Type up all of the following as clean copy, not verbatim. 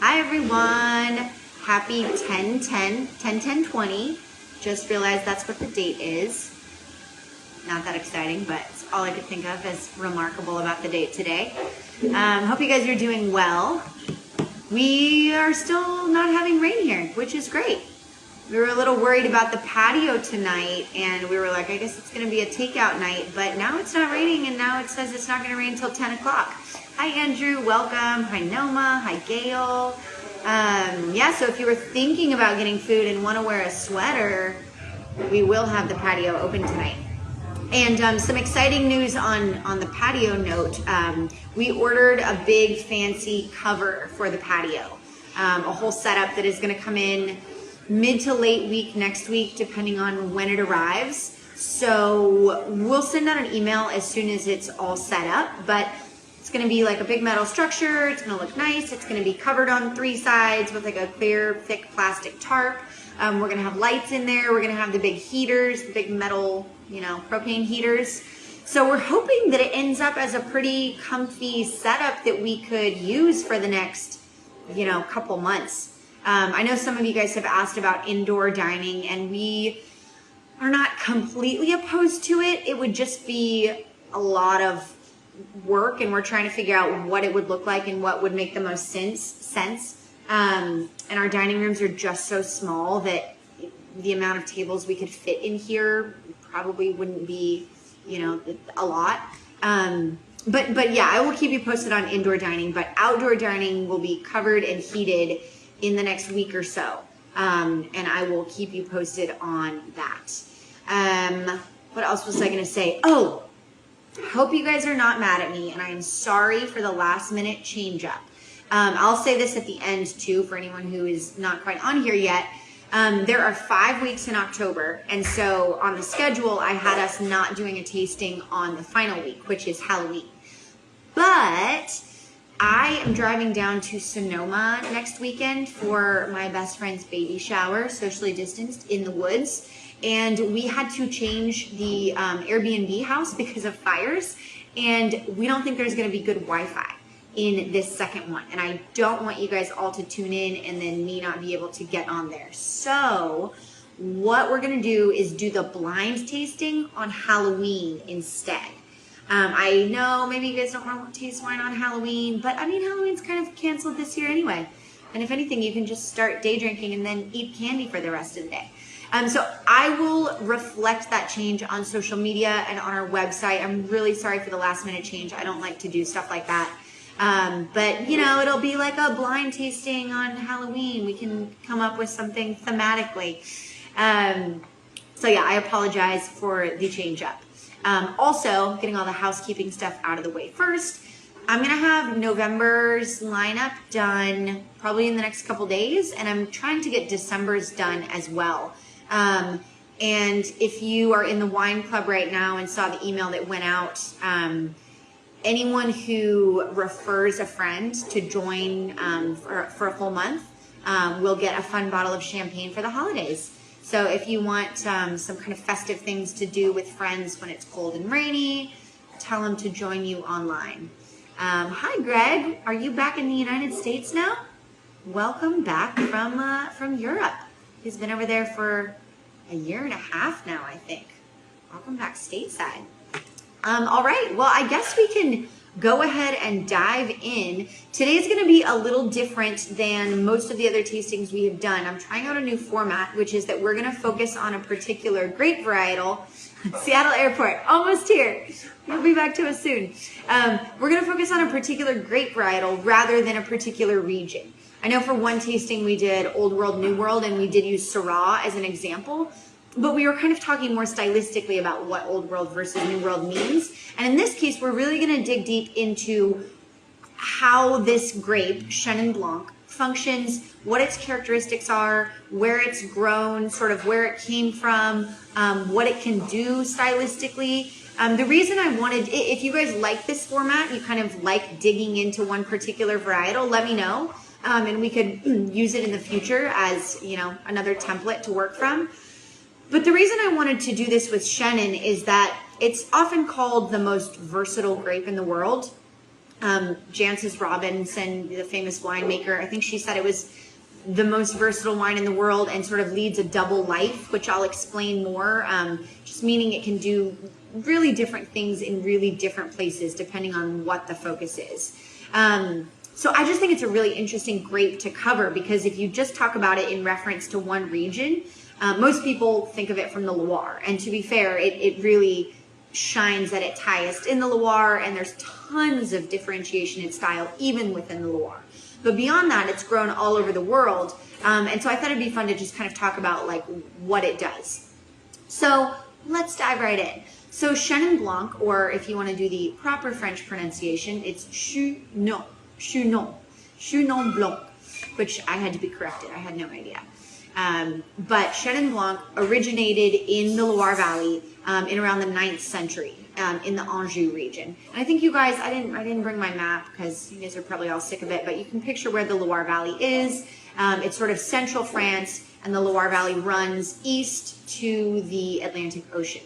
Hi everyone, happy 10-10-20. Just realized that's what the date is. Not that exciting, but it's all I could think of as remarkable about the date today. Hope you guys are doing well. We are still not having rain here, which is great. We were a little worried about the patio tonight, and we were like, I guess it's gonna be a takeout night, but now it's not raining, and now it says it's not gonna rain until 10 o'clock. Hi Andrew, welcome. Hi Noma, hi Gail. Yeah, so if you were thinking about getting food and wanna wear a sweater, we will have the patio open tonight. And some exciting news on the patio note. We ordered a big fancy cover for the patio. A whole setup that is gonna come in mid to late week next week, depending on when it arrives. So we'll send out an email as soon as it's all set up, but it's gonna be like a big metal structure. It's gonna look nice. It's gonna be covered on 3 sides with like a clear, thick plastic tarp. We're gonna have lights in there. We're gonna have the big heaters, the big metal, propane heaters. So we're hoping that it ends up as a pretty comfy setup that we could use for the next, couple months. I know some of you guys have asked about indoor dining, and we are not completely opposed to it. It would just be a lot of work, and we're trying to figure out what it would look like and what would make the most sense. And our dining rooms are just so small that the amount of tables we could fit in here probably wouldn't be, a lot. But yeah, I will keep you posted on indoor dining, but outdoor dining will be covered and heated in the next week or so. And I will keep you posted on that. What else was I gonna say? Oh, hope you guys are not mad at me, and I am sorry for the last minute change up. I'll say this at the end too, for anyone who is not quite on here yet. There are 5 weeks in October, and so on the schedule, I had us not doing a tasting on the final week, which is Halloween. But I am driving down to Sonoma next weekend for my best friend's baby shower, socially distanced in the woods. And we had to change the Airbnb house because of fires. And we don't think there's gonna be good Wi-Fi in this second one. And I don't want you guys all to tune in and then me not be able to get on there. So what we're gonna do is do the blind tasting on Halloween instead. I know maybe you guys don't want to taste wine on Halloween, but I mean, Halloween's kind of canceled this year anyway. And if anything, you can just start day drinking and then eat candy for the rest of the day. So I will reflect that change on social media and on our website. I'm really sorry for the last minute change. I don't like to do stuff like that. But it'll be like a blind tasting on Halloween. We can come up with something thematically. So yeah, I apologize for the change up. Also, getting all the housekeeping stuff out of the way first, I'm going to have November's lineup done probably in the next couple days, and I'm trying to get December's done as well. And if you are in the wine club right now and saw the email that went out, anyone who refers a friend to join for a full month will get a fun bottle of champagne for the holidays. So if you want some kind of festive things to do with friends when it's cold and rainy, tell them to join you online. Hi, Greg. Are you back in the United States now? Welcome back from Europe. He's been over there for a year and a half now, I think. Welcome back stateside. All right. Well, I guess we can go ahead and dive in. Today's going to be a little different than most of the other tastings we have done. I'm trying out a new format, which is that we're going to focus on a particular grape varietal. Seattle Airport, almost here. You'll be back to us soon. We're going to focus on a particular grape varietal rather than a particular region. I know for one tasting we did Old World, New World, and we did use Syrah as an example. But we were kind of talking more stylistically about what Old World versus New World means. And in this case, we're really going to dig deep into how this grape, Chenin Blanc, functions, what its characteristics are, where it's grown, sort of where it came from, what it can do stylistically. The reason I wanted, if you guys like this format, you kind of like digging into one particular varietal, let me know. And we could use it in the future as, another template to work from. But the reason I wanted to do this with Chenin is that it's often called the most versatile grape in the world. Jancis Robinson, the famous winemaker, I think she said it was the most versatile wine in the world and sort of leads a double life, which I'll explain more, just meaning it can do really different things in really different places depending on what the focus is. So I just think it's a really interesting grape to cover, because if you just talk about it in reference to one region, most people think of it from the Loire. And to be fair, it really shines at its highest in the Loire, and there's tons of differentiation in style even within the Loire. But beyond that, it's grown all over the world. And so I thought it'd be fun to just kind of talk about like what it does. So let's dive right in. So Chenin Blanc, or if you want to do the proper French pronunciation, it's Chenin Blanc, which I had to be corrected. I had no idea. But Chenin Blanc originated in the Loire Valley in around the 9th century in the Anjou region. And I think you guys, I didn't bring my map because you guys are probably all sick of it, but you can picture where the Loire Valley is. It's sort of central France, and the Loire Valley runs east to the Atlantic Ocean.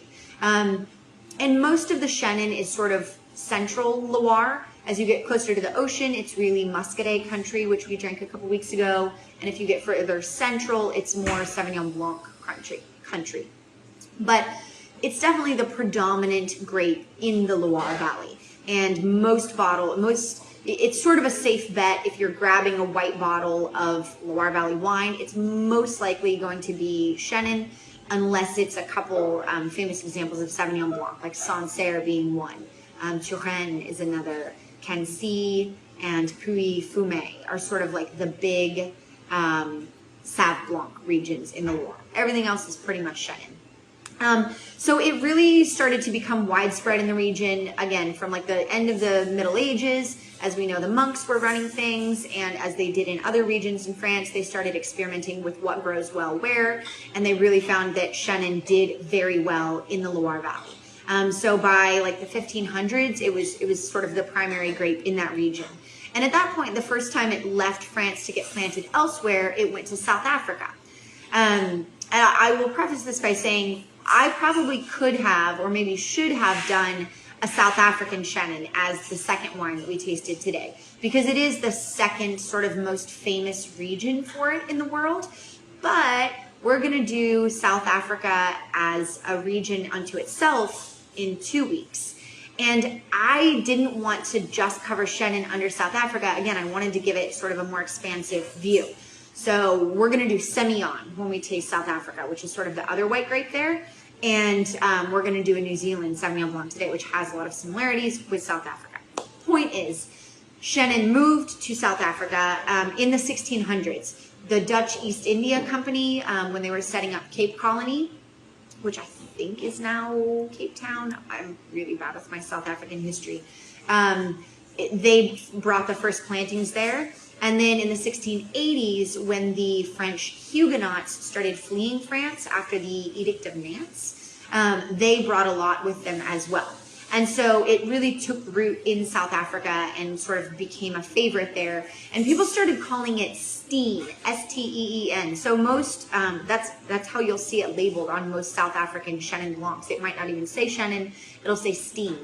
And most of the Chenin is sort of central Loire. As you get closer to the ocean, it's really Muscadet country, which we drank a couple weeks ago. And if you get further central, it's more Sauvignon Blanc country. But it's definitely the predominant grape in the Loire Valley. And it's sort of a safe bet if you're grabbing a white bottle of Loire Valley wine. It's most likely going to be Chenin, unless it's a couple famous examples of Sauvignon Blanc, like Sancerre being one. Touraine is another. Cancy and Puy-Fumé are sort of like the big Sauv Blanc regions in the Loire. Everything else is pretty much Chenin. So it really started to become widespread in the region, again, from like the end of the Middle Ages. As we know, the monks were running things, and as they did in other regions in France, they started experimenting with what grows well where, and they really found that Chenin did very well in the Loire Valley. So by like the 1500s, it was sort of the primary grape in that region. And at that point, the first time it left France to get planted elsewhere, it went to South Africa. And I will preface this by saying I probably could have, or maybe should have, done a South African Chenin as the second wine that we tasted today, because it is the second sort of most famous region for it in the world. But we're going to do South Africa as a region unto itself in 2 weeks. And I didn't want to just cover Chenin under South Africa. Again, I wanted to give it sort of a more expansive view. So we're going to do Semillon when we taste South Africa, which is sort of the other white grape there. And we're going to do a New Zealand Sauvignon Blanc today, which has a lot of similarities with South Africa. Point is, Chenin moved to South Africa in the 1600s. The Dutch East India Company, when they were setting up Cape Colony, which I think is now Cape Town. I'm really bad with my South African history. They brought the first plantings there. And then in the 1680s, when the French Huguenots started fleeing France after the Edict of Nantes, they brought a lot with them as well. And so it really took root in South Africa and sort of became a favorite there. And people started calling it Steen, S-T-E-E-N. So most, that's how you'll see it labeled on most South African Chenin Blancs. It might not even say Chenin, it'll say Steen.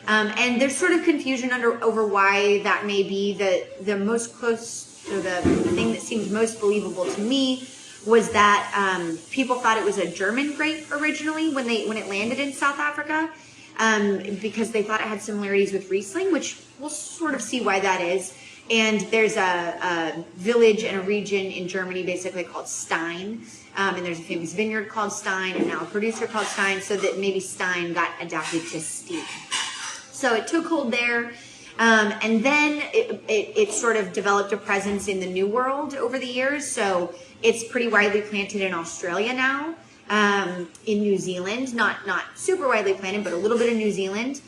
And there's sort of confusion over why that may be. The most close, or the thing that seems most believable to me was that people thought it was a German grape originally when it landed in South Africa. Because they thought it had similarities with Riesling, which we'll sort of see why that is. And there's a village and a region in Germany basically called Stein. And there's a famous vineyard called Stein, and now a producer called Stein, so that maybe Stein got adapted to Steen. So it took hold there. And then it sort of developed a presence in the New World over the years. So it's pretty widely planted in Australia now. In New Zealand, not super widely planted, but a little bit in New Zealand.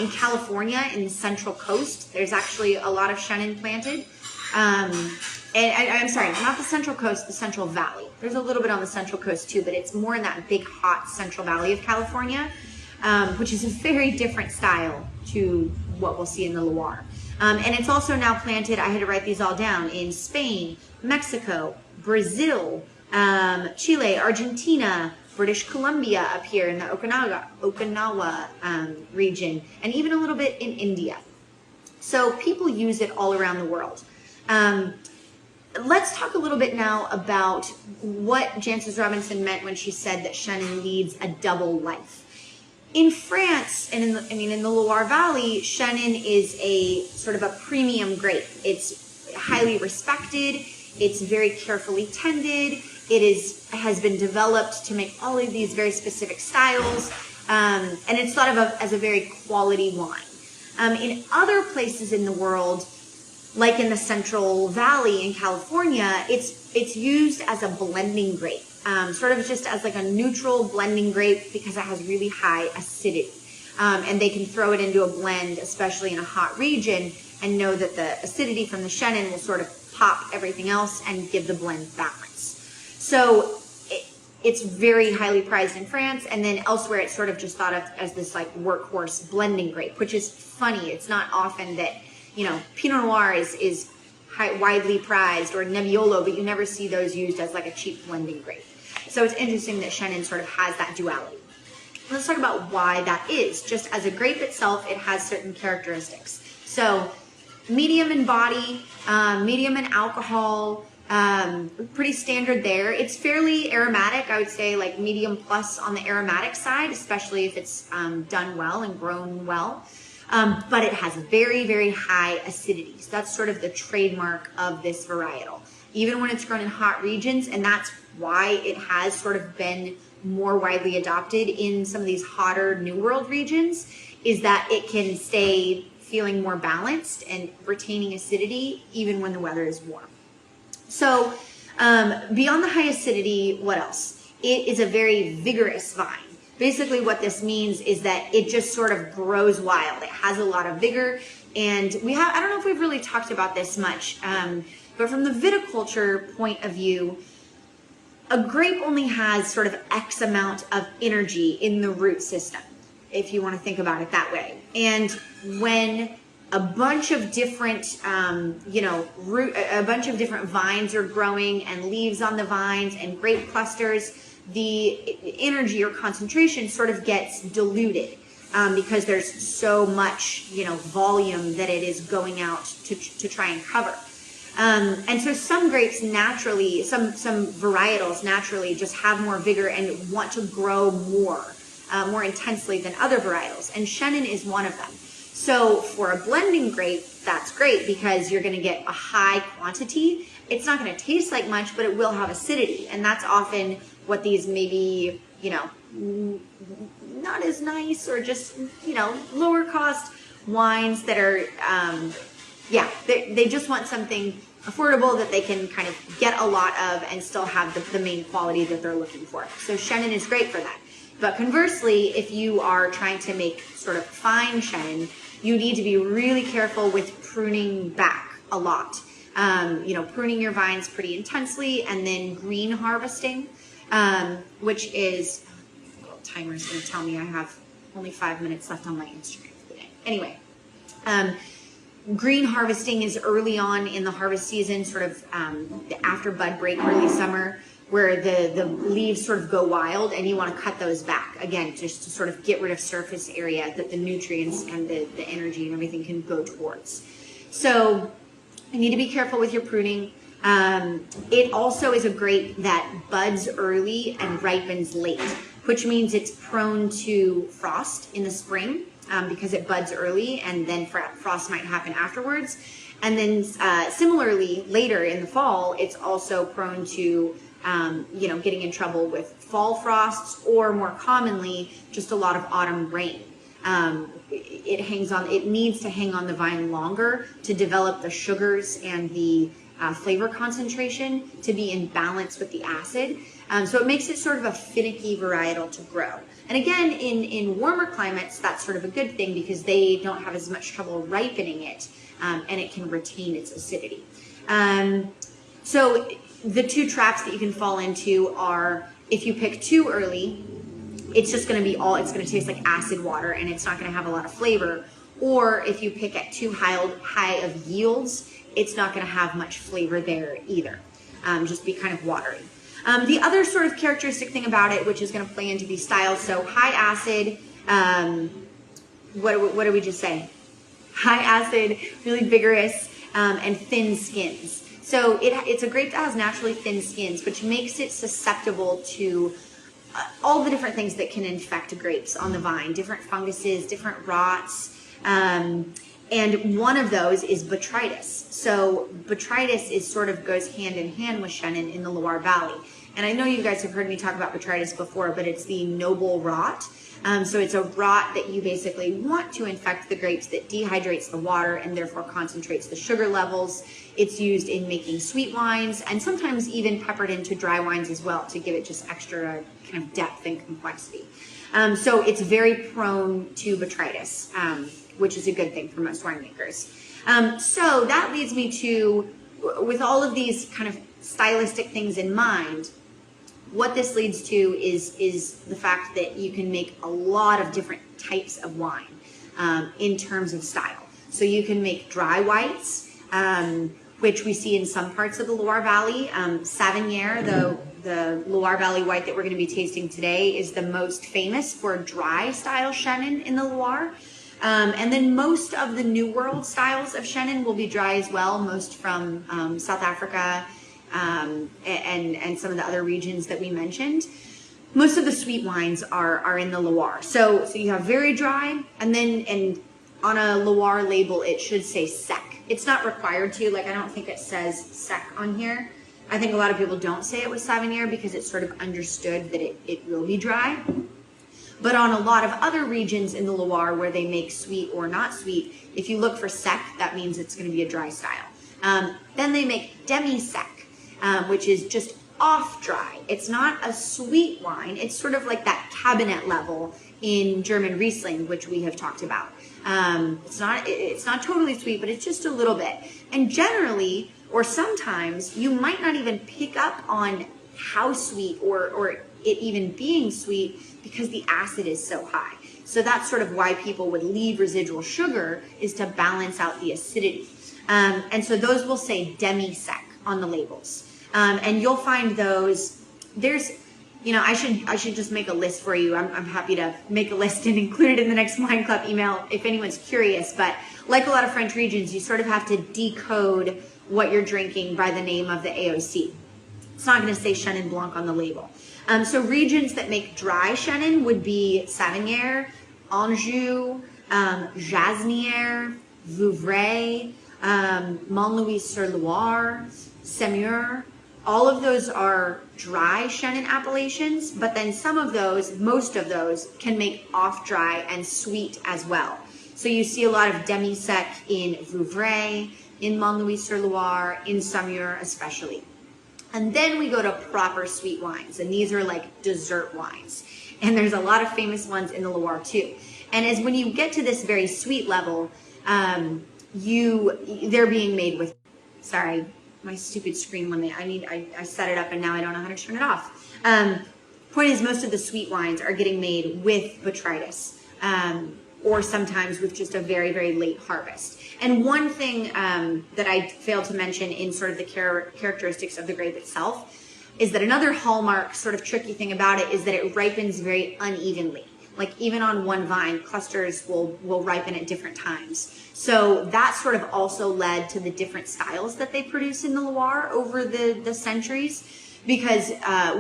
In California, in the Central Coast, there's actually a lot of Chenin planted. And I'm sorry, not the Central Coast, the Central Valley. There's a little bit on the Central Coast too, but it's more in that big, hot Central Valley of California, which is a very different style to what we'll see in the Loire. And it's also now planted, I had to write these all down, in Spain, Mexico, Brazil, Chile, Argentina, British Columbia up here in the Okinawa region, and even a little bit in India. So people use it all around the world. Let's talk a little bit now about what Jancis Robinson meant when she said that Chenin leads a double life. In France, and in the Loire Valley, Chenin is a sort of a premium grape. It's highly respected. It's very carefully tended. Has been developed to make all of these very specific styles, and it's thought of as a very quality wine. In other places in the world, like in the Central Valley in California, it's used as a blending grape, sort of just as like a neutral blending grape because it has really high acidity. And they can throw it into a blend, especially in a hot region, and know that the acidity from the Chenin will sort of pop everything else and give the blend balance. So it's very highly prized in France, and then elsewhere it's sort of just thought of as this like workhorse blending grape, which is funny. It's not often that, Pinot Noir is widely prized, or Nebbiolo, but you never see those used as like a cheap blending grape. So it's interesting that Chenin sort of has that duality. Let's talk about why that is. Just as a grape itself, it has certain characteristics. So medium in body, medium in alcohol, pretty standard there. It's fairly aromatic, I would say like medium plus on the aromatic side, especially if it's done well and grown well. But it has very, very high acidity. So that's sort of the trademark of this varietal, even when it's grown in hot regions. And that's why it has sort of been more widely adopted in some of these hotter New World regions, is that it can stay feeling more balanced and retaining acidity even when the weather is warm. So beyond the high acidity, what else? It is a very vigorous vine. Basically what this means is that it just sort of grows wild. It has a lot of vigor, and I don't know if we've really talked about this much, but from the viticulture point of view, a grape only has sort of X amount of energy in the root system, if you want to think about it that way. And when a bunch of different, a bunch of different vines are growing and leaves on the vines and grape clusters, the energy or concentration sort of gets diluted because there's so much, volume that it is going out to try and cover. And so some grapes naturally, some varietals naturally just have more vigor and want to grow more intensely than other varietals. And Chenin is one of them. So for a blending grape, that's great because you're going to get a high quantity. It's not going to taste like much, but it will have acidity. And that's often what these maybe, not as nice or just, lower cost wines that are, they just want something affordable that they can kind of get a lot of and still have the main quality that they're looking for. So Chenin is great for that. But conversely, if you are trying to make sort of fine Chenin, you need to be really careful with pruning back a lot. Pruning your vines pretty intensely, and then green harvesting, which is, timer's going to tell me I have only 5 minutes left on my Instagram for the day. Anyway, green harvesting is early on in the harvest season, sort of after bud break, early summer, where the leaves sort of go wild, and you want to cut those back, again, just to sort of get rid of surface area that the nutrients and the energy and everything can go towards. So you need to be careful with your pruning. It also is a grape that buds early and ripens late, which means it's prone to frost in the spring because it buds early, and then frost might happen afterwards. And then similarly, later in the fall, it's also prone to getting in trouble with fall frosts, or more commonly, just a lot of autumn rain. It needs to hang on the vine longer to develop the sugars and the flavor concentration to be in balance with the acid. So it makes it sort of a finicky varietal to grow. And again, in warmer climates, that's sort of a good thing because they don't have as much trouble ripening it, and it can retain its acidity. So the two traps that you can fall into are, if you pick too early, it's just going to be it's going to taste like acid water, and it's not going to have a lot of flavor. Or if you pick at too high of yields, it's not going to have much flavor there either. Just be kind of watery. The other sort of characteristic thing about it, which is going to play into these styles, so high acid, what did we just say? high acid, really vigorous, and thin skins. So it's a grape that has naturally thin skins, which makes it susceptible to all the different things that can infect grapes on the vine, different funguses, different rots. And one of those is botrytis. So botrytis goes hand in hand with Chenin in the Loire Valley. And I know you guys have heard me talk about botrytis before, but it's the noble rot. So it's a rot that you basically want to infect the grapes that dehydrates the water and therefore concentrates the sugar levels. It's used in making sweet wines and sometimes even peppered into dry wines as well to give it just extra kind of depth and complexity. So it's very prone to botrytis, which is a good thing for most winemakers. So that leads me to, with all of these kind of stylistic things in mind, what this leads to is the fact that you can make a lot of different types of wine in terms of style. So you can make dry whites, which we see in some parts of the Loire Valley. Savinier, the Loire Valley white that we're going to be tasting today, is the most famous for dry style Chenin in the Loire. And then most of the New World styles of Chenin will be dry as well, most from South Africa, and some of the other regions that we mentioned. Most of the sweet wines are in the Loire. So you have very dry, and on a Loire label it should say sec. It's not required to, like I don't think it says sec on here. I think a lot of people don't say it with Savinier because it's sort of understood that it will be dry. But on a lot of other regions in the Loire where they make sweet or not sweet, if you look for sec, that means it's going to be a dry style. Then they make demi-sec, which is just off dry. It's not a sweet wine. It's sort of like that cabinet level in German Riesling, which we have talked about. It's not totally sweet, but it's just a little bit. And generally, or sometimes, you might not even pick up on how sweet or it even being sweet because the acid is so high. So that's sort of why people would leave residual sugar, is to balance out the acidity. And so those will say demi-sec on the labels. And you'll find those, I should just make a list for you. I'm happy to make a list and include it in the next Wine Club email if anyone's curious. But like a lot of French regions, you sort of have to decode what you're drinking by the name of the AOC. It's not going to say Chenin Blanc on the label. So regions that make dry Chenin would be Savinier, Anjou, Jasnier, Vouvray, Mont-Louis-sur-Loire, Semur. All of those are dry Chenin appellations, but then most of those can make off-dry and sweet as well. So you see a lot of demi-sec in Vouvray, in Mont-Louis-sur-Loire, in Semur especially. And then we go to proper sweet wines, and these are like dessert wines. And there's a lot of famous ones in the Loire too. And as when you get to this very sweet level, they're being made with, sorry, my stupid screen limit. I set it up and now I don't know how to turn it off. Point is, most of the sweet wines are getting made with botrytis, or sometimes with just a very, very late harvest. And one thing that I failed to mention in sort of the characteristics of the grape itself is that another hallmark, sort of tricky thing about it, is that it ripens very unevenly. Like even on one vine, clusters will ripen at different times. So that sort of also led to the different styles that they produce in the Loire over the centuries, because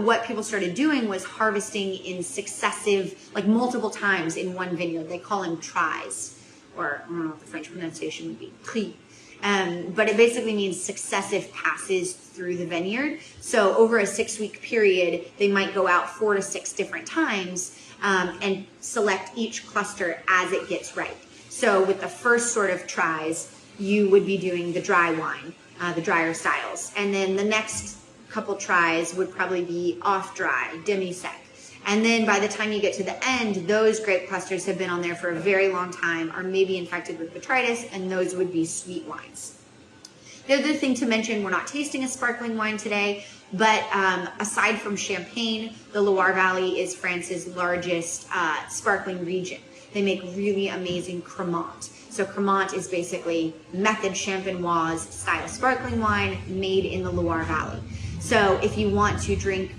what people started doing was harvesting in successive, like multiple times in one vineyard. They call them tries, or I don't know what the French pronunciation would be, tri. But it basically means successive passes through the vineyard. So over a 6-week period, they might go out 4 to 6 different times and select each cluster as it gets ripe. So with the first sort of tries, you would be doing the dry wine, the drier styles. And then the next couple tries would probably be off-dry, demi-sec. And then by the time you get to the end, those grape clusters have been on there for a very long time, are maybe infected with botrytis, and those would be sweet wines. The other thing to mention, we're not tasting a sparkling wine today, but aside from Champagne, the Loire Valley is France's largest sparkling region. They make really amazing Cremant. So Cremant is basically method champenoise style sparkling wine made in the Loire Valley. So if you want to drink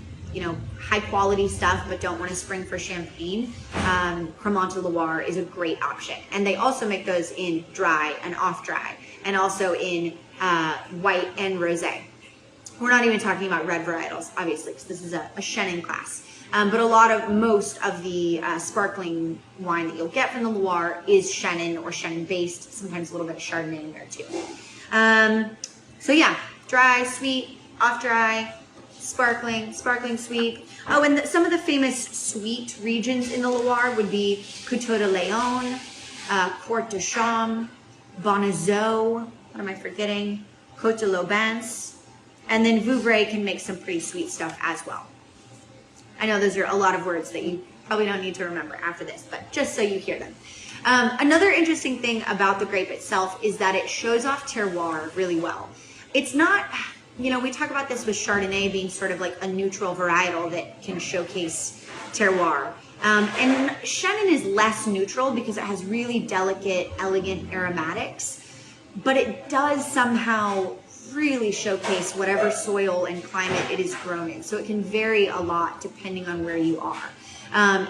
high quality stuff but don't want to spring for champagne, Cremant de Loire is a great option. And they also make those in dry and off dry, and also in white and rosé. We're not even talking about red varietals, obviously, because this is a Chenin class. But most of the sparkling wine that you'll get from the Loire is Chenin or Chenin based, sometimes a little bit of Chardonnay in there too. So yeah, dry, sweet, off dry, sparkling, sweet. Oh, and some of the famous sweet regions in the Loire would be Coteau de Léon, Court de Chaume, Bonnezeau, what am I forgetting? Côte de l'Aubance. And then Vouvray can make some pretty sweet stuff as well. I know those are a lot of words that you probably don't need to remember after this, but just so you hear them. Another interesting thing about the grape itself is that it shows off terroir really well. It's not, we talk about this with Chardonnay being sort of like a neutral varietal that can showcase terroir. And Chenin is less neutral because it has really delicate, elegant aromatics, but it does somehow really showcase whatever soil and climate it is grown in. So it can vary a lot depending on where you are.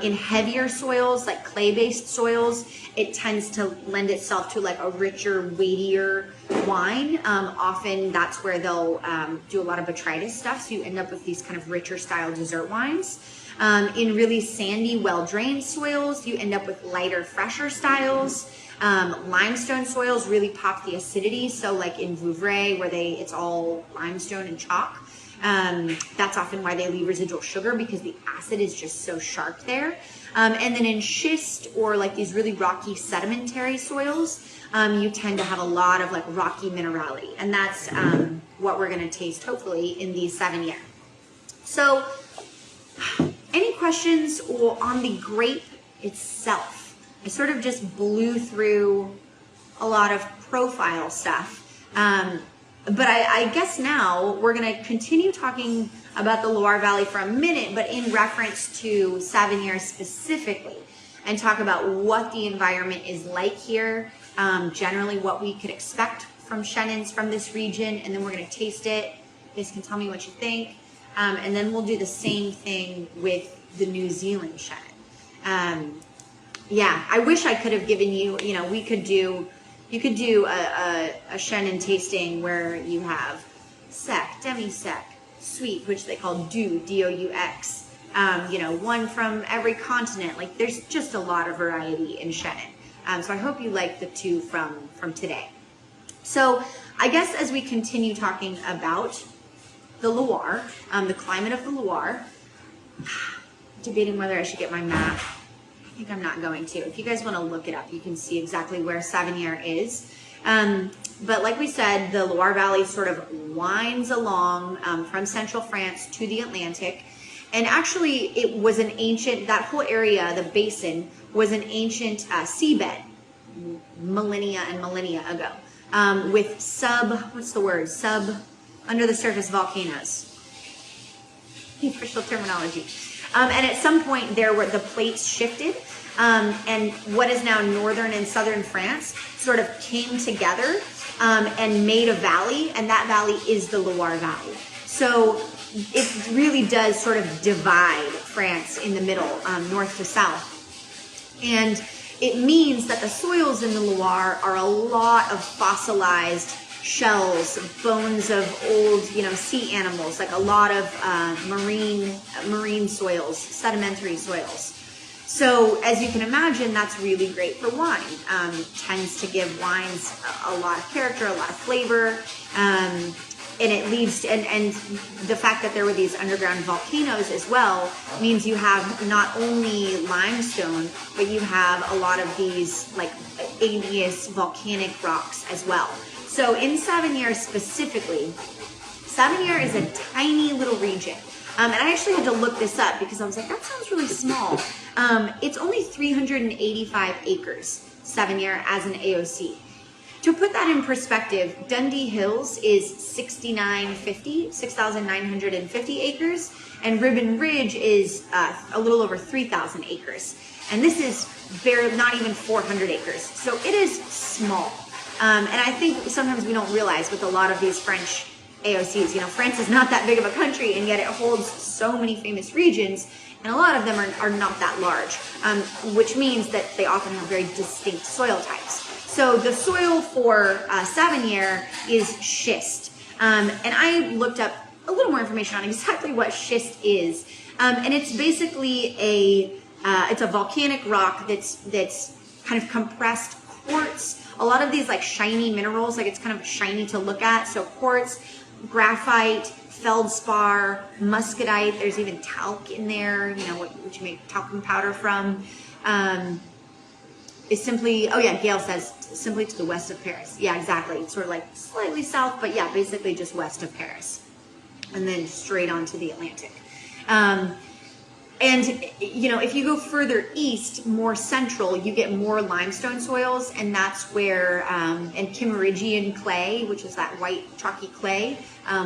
In heavier soils, like clay-based soils, it tends to lend itself to like a richer, weightier wine. Often that's where they'll do a lot of botrytis stuff, so you end up with these kind of richer style dessert wines. In really sandy, well-drained soils, you end up with lighter, fresher styles. Limestone soils really pop the acidity, so like in Vouvray, where it's all limestone and chalk, that's often why they leave residual sugar, because the acid is just so sharp there. And then in schist or like these really rocky sedimentary soils, you tend to have a lot of like rocky minerality, and that's what we're going to taste hopefully in the Savennières. So any questions on the grape itself? I sort of just blew through a lot of profile stuff. But I guess now we're going to continue talking about the Loire Valley for a minute, but in reference to Savennières specifically, and talk about what the environment is like here, generally what we could expect from Chenins from this region, and then we're going to taste it. You guys can tell me what you think. And then we'll do the same thing with the New Zealand Chenin. Yeah, I wish I could have given you, you could do a Chenin tasting where you have sec, demi-sec, sweet, which they call doux, D-O-U-X, one from every continent. Like there's just a lot of variety in Chenin. So I hope you like the two from today. So I guess as we continue talking about the Loire, the climate of the Loire, debating whether I should get my map. I think I'm not going to. If you guys want to look it up, you can see exactly where Savennières is. But like we said, the Loire Valley sort of winds along from central France to the Atlantic. And actually, it was an ancient, that whole area, the basin, was an ancient seabed millennia and millennia ago with under the surface volcanoes. The official terminology. And at some point there were the plates shifted, and what is now northern and southern France sort of came together and made a valley, and that valley is the Loire Valley. So it really does sort of divide France in the middle, north to south. And it means that the soils in the Loire are a lot of fossilized shells, bones of old, sea animals, like a lot of marine soils, sedimentary soils. So as you can imagine, that's really great for wine. Tends to give wines a lot of character, a lot of flavor, and it leads to, and the fact that there were these underground volcanoes as well means you have not only limestone, but you have a lot of these like igneous volcanic rocks as well. So in Savennières specifically, Savennières is a tiny little region. And I actually had to look this up because I was like, that sounds really small. It's only 385 acres, Savennières as an AOC. To put that in perspective, Dundee Hills is 6,950 acres, and Ribbon Ridge is a little over 3,000 acres. And this is not even 400 acres. So it is small. And I think sometimes we don't realize with a lot of these French AOCs. You know, France is not that big of a country, and yet it holds so many famous regions, and a lot of them are not that large, which means that they often have very distinct soil types. So the soil for Savennières is schist, and I looked up a little more information on exactly what schist is, and it's basically it's a volcanic rock that's kind of compressed quartz. A lot of these like shiny minerals, like it's kind of shiny to look at. So quartz, graphite, feldspar, muscadite. There's even talc in there, you know, what you make talcum powder from. Is simply, oh yeah, Gail says simply to the west of Paris. Yeah, exactly. It's sort of like slightly south, but yeah, basically just west of Paris. And then straight onto the Atlantic. And, you know, if you go further east, more central, you get more limestone soils, and that's where, and Kimmeridgian clay, which is that white chalky clay,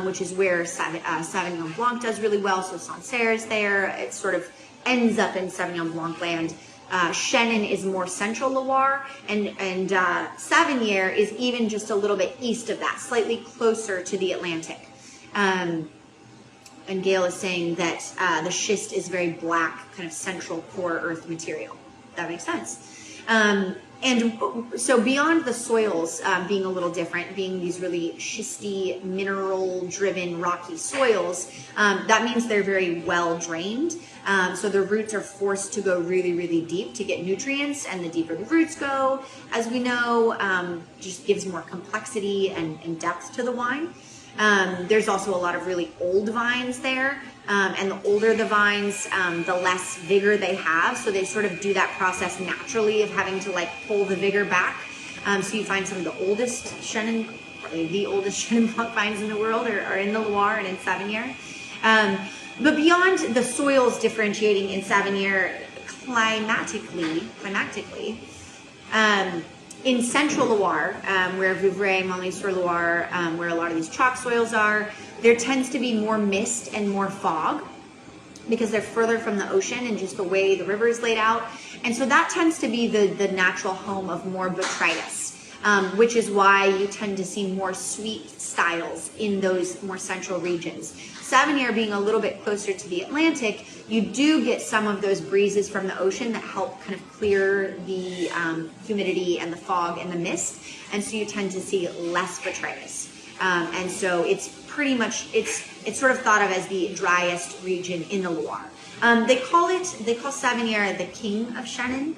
which is where Sauvignon Blanc does really well. So Sancerre's there. It sort of ends up in Sauvignon Blanc land. Chenin is more central Loire, and Savennières is even just a little bit east of that, slightly closer to the Atlantic. And Gail is saying that the schist is very black, kind of central core earth material. That makes sense. And so beyond the soils being a little different, being these really schisty, mineral-driven, rocky soils, that means they're very well drained. So the roots are forced to go really, really deep to get nutrients, and the deeper the roots go, as we know, just gives more complexity and depth to the wine. There's also a lot of really old vines there, and the older the vines, the less vigor they have. So they sort of do that process naturally of having to like pull the vigor back. So you find some of the oldest Chenin, probably the oldest Chenin Blanc vines in the world are in the Loire and in Savennières. But beyond the soils differentiating in Savennières climatically, in central Loire, where Vouvray, Montlhéry-sur-Loire, where a lot of these chalk soils are, there tends to be more mist and more fog because they're further from the ocean and just the way the river is laid out. And so that tends to be the natural home of more botrytis, which is why you tend to see more sweet styles in those more central regions. Savennières being a little bit closer to the Atlantic, you do get some of those breezes from the ocean that help kind of clear the humidity and the fog and the mist, and so you tend to see less botrytis. And so it's pretty much, it's sort of thought of as the driest region in the Loire. They call Savennières the king of Chenin,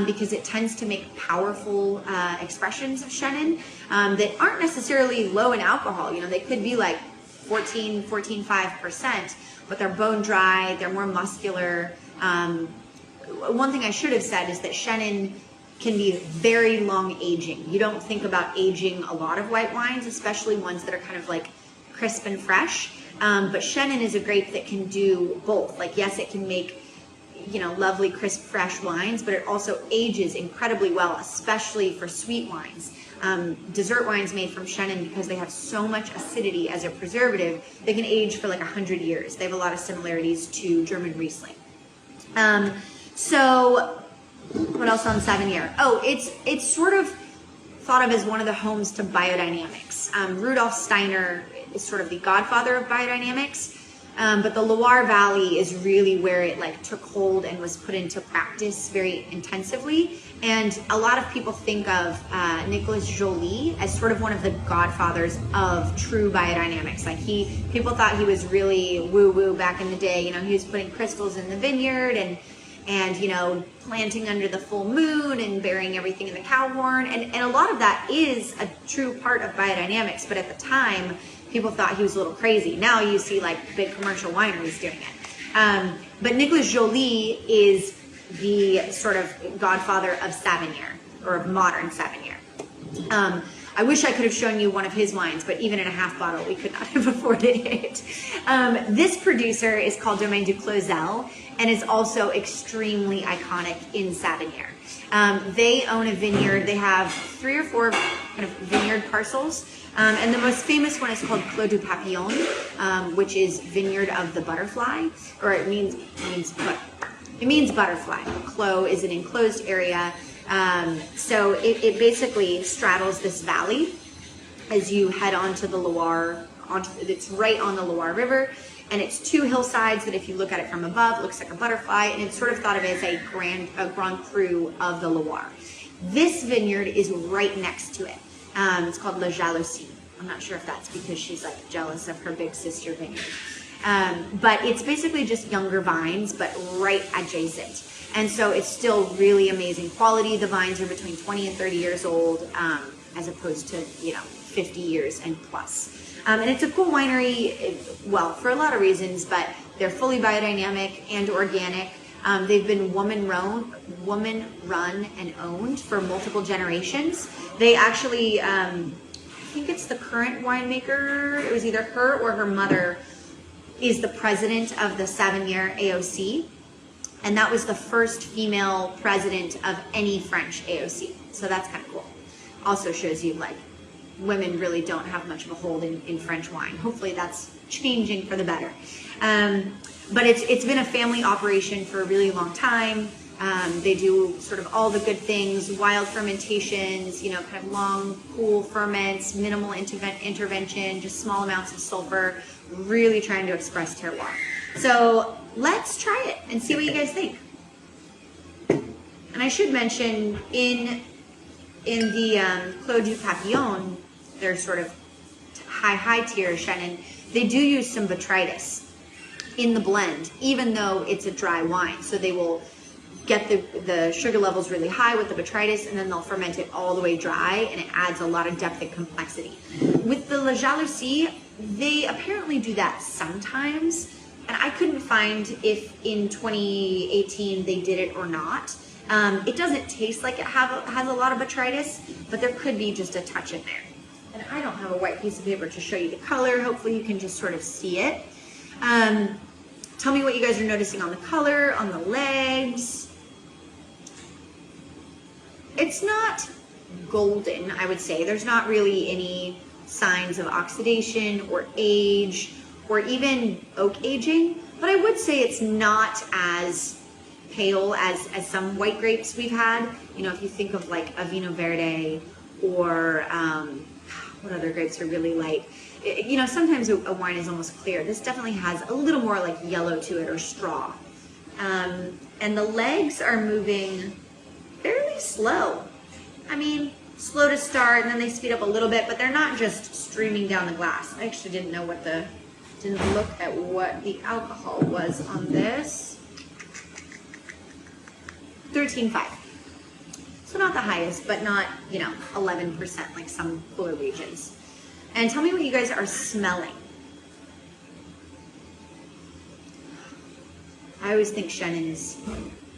because it tends to make powerful expressions of Chenin that aren't necessarily low in alcohol. You know, they could be like 14.5%, but they're bone dry, they're more muscular. One thing I should have said is that Chenin can be very long aging. You don't think about aging a lot of white wines, especially ones that are kind of like crisp and fresh. But Chenin is a grape that can do both. Like, yes, it can make, you know, lovely, crisp, fresh wines, but it also ages incredibly well, especially for sweet wines. Dessert wines made from Chenin, because they have so much acidity as a preservative, they can age for like 100 years. They have a lot of similarities to German Riesling. So what else on Savennières? Oh, it's sort of thought of as one of the homes to biodynamics. Rudolf Steiner is sort of the godfather of biodynamics. But the Loire Valley is really where it like took hold and was put into practice very intensively. And a lot of people think of Nicolas Joly as sort of one of the godfathers of true biodynamics. Like people thought he was really woo-woo back in the day. You know, he was putting crystals in the vineyard and you know, planting under the full moon and burying everything in the cow horn. And a lot of that is a true part of biodynamics. But at the time, people thought he was a little crazy. Now you see like big commercial wineries doing it. But Nicolas Joly is the sort of godfather of Savennières, or of modern Savennières. I wish I could have shown you one of his wines, but even in a half bottle, we could not have afforded it. This producer is called Domaine du Clozel and is also extremely iconic in Savennières. They own a vineyard. They have 3 or 4 kind of vineyard parcels. And the most famous one is called Clos du Papillon, which is Vineyard of the Butterfly, or it means butterfly. Clos is an enclosed area. So it basically straddles this valley as you head onto the Loire it's right on the Loire River, and it's two hillsides that if you look at it from above, it looks like a butterfly, and it's sort of thought of as a Grand Cru of the Loire. This vineyard is right next to it. It's called La Jalousie. I'm not sure if that's because she's like jealous of her big sister vineyard. But it's basically just younger vines, but right adjacent. And so it's still really amazing quality. The vines are between 20 and 30 years old, as opposed to, 50 years and plus. And it's a cool winery, well, for a lot of reasons, but they're fully biodynamic and organic. They've been woman run and owned for multiple generations. They actually, I think it's the current winemaker, it was either her or her mother, is the president of the Savinier AOC. And that was the first female president of any French AOC. So that's kind of cool. Also shows you like women really don't have much of a hold in French wine. Hopefully that's changing for the better. But it's been a family operation for a really long time. They do sort of all the good things, wild fermentations, kind of long, cool ferments, minimal intervention, just small amounts of sulfur, really trying to express terroir. So let's try it and see what you guys think. And I should mention in the Clos du Papillon, their sort of high tier Chenin, they do use some botrytis in the blend, even though it's a dry wine. So they will get the sugar levels really high with the botrytis, and then they'll ferment it all the way dry, and it adds a lot of depth and complexity. With the La Jalousie, they apparently do that sometimes, and I couldn't find if in 2018 they did it or not. It doesn't taste like it has a lot of botrytis, but there could be just a touch in there. And I don't have a white piece of paper to show you the color. Hopefully you can just sort of see it. Tell me what you guys are noticing on the color, on the legs. It's not golden, I would say. There's not really any signs of oxidation or age or even oak aging, but I would say it's not as pale as some white grapes we've had. If you think of like a Vino Verde or what other grapes are really light. Sometimes a wine is almost clear. This definitely has a little more like yellow to it or straw. And the legs are moving fairly slow. I mean, slow to start and then they speed up a little bit, but they're not just streaming down the glass. I actually didn't look at what the alcohol was on this. 13.5. So not the highest, but not, 11% like some cooler regions. And tell me what you guys are smelling. I always think Chenin is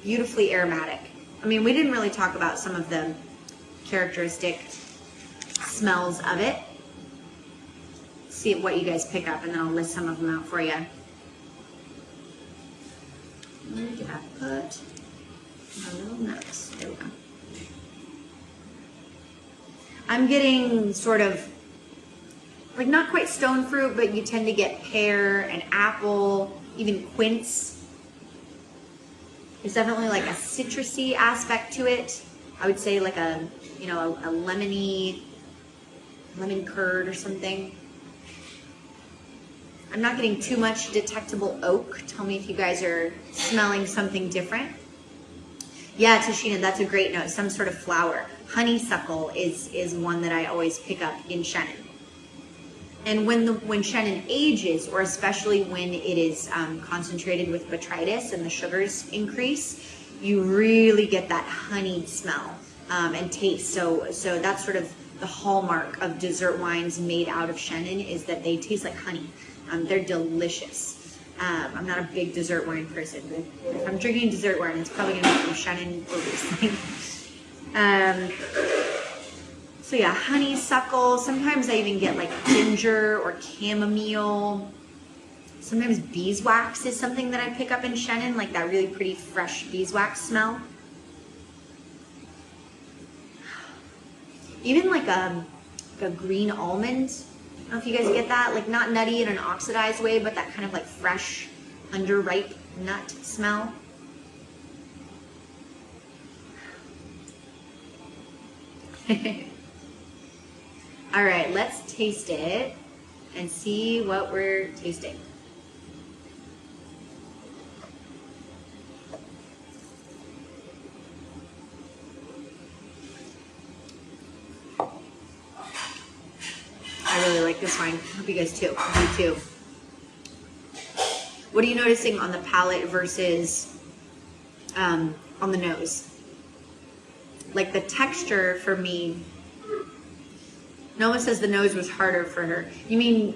beautifully aromatic. I mean, we didn't really talk about some of the characteristic smells of it. See what you guys pick up, and then I'll list some of them out for you. Where did I put my little notes? There we go. I'm getting sort of, like not quite stone fruit, but you tend to get pear and apple, even quince. There's definitely like a citrusy aspect to it. I would say like a lemony, lemon curd or something. I'm not getting too much detectable oak. Tell me if you guys are smelling something different. Yeah, Tashina, that's a great note. Some sort of flower. Honeysuckle is one that I always pick up in Chenin. And when Chenin ages, or especially when it is concentrated with botrytis and the sugars increase, you really get that honeyed smell and taste. So that's sort of the hallmark of dessert wines made out of Chenin, is that they taste like honey. They're delicious. I'm not a big dessert wine person, but if I'm drinking dessert wine, it's probably gonna be from Chenin or Riesling. So yeah, honeysuckle. Sometimes I even get like ginger or chamomile. Sometimes beeswax is something that I pick up in Chenin, like that really pretty fresh beeswax smell. Even like a green almond. I don't know if you guys get that, like not nutty in an oxidized way, but that kind of like fresh, underripe nut smell. All right, let's taste it. and see what we're tasting. I really like this wine. Hope you guys do too. What are you noticing on the palate versus on the nose? Like the texture for me, Noma says the nose was harder for her. You mean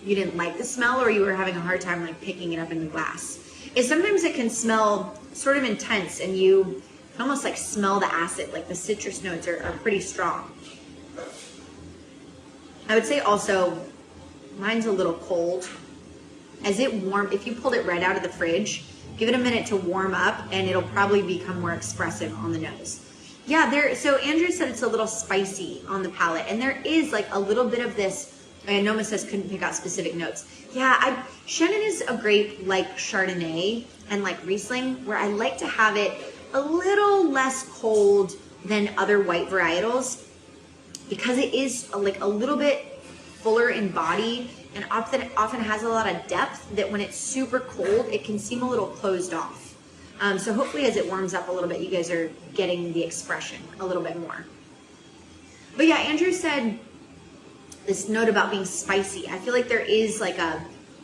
you didn't like the smell, or you were having a hard time like picking it up in the glass? Sometimes it can smell sort of intense, and you can almost like smell the acid, like the citrus notes are pretty strong. I would say also, mine's a little cold. As it warms, if you pulled it right out of the fridge, give it a minute to warm up, and it'll probably become more expressive on the nose. Yeah, so Andrew said it's a little spicy on the palate, and there is like a little bit of this, and Noma says couldn't pick out specific notes. Yeah, Chenin is a grape like Chardonnay and like Riesling, where I like to have it a little less cold than other white varietals, because it is like a little bit fuller in body and often has a lot of depth, that when it's super cold, it can seem a little closed off. So hopefully as it warms up a little bit, you guys are getting the expression a little bit more. But yeah, Andrew said this note about being spicy. I feel like there is like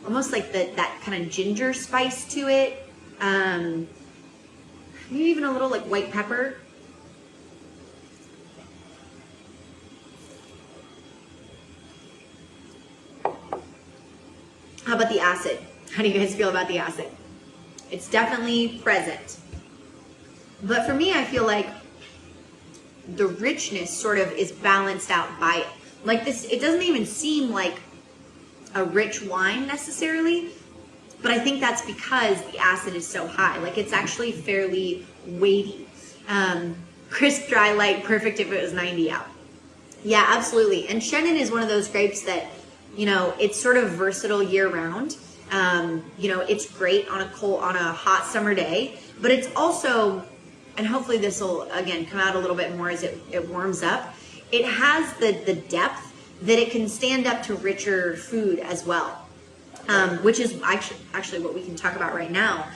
almost like that kind of ginger spice to it. Maybe even a little like white pepper. How about the acid? How do you guys feel about the acid? It's definitely present. But for me, I feel like the richness sort of is balanced out by it. Like this, it doesn't even seem like a rich wine necessarily, but I think that's because the acid is so high. Like it's actually fairly weighty. Crisp, dry, light, perfect if it was 90 out. Yeah, absolutely. And Chenin is one of those grapes that, you know, it's sort of versatile year round. You know, it's great on a hot summer day, but it's also, and hopefully this will again come out a little bit more as it warms up. It has the depth that it can stand up to richer food as well, which is actually what we can talk about right now.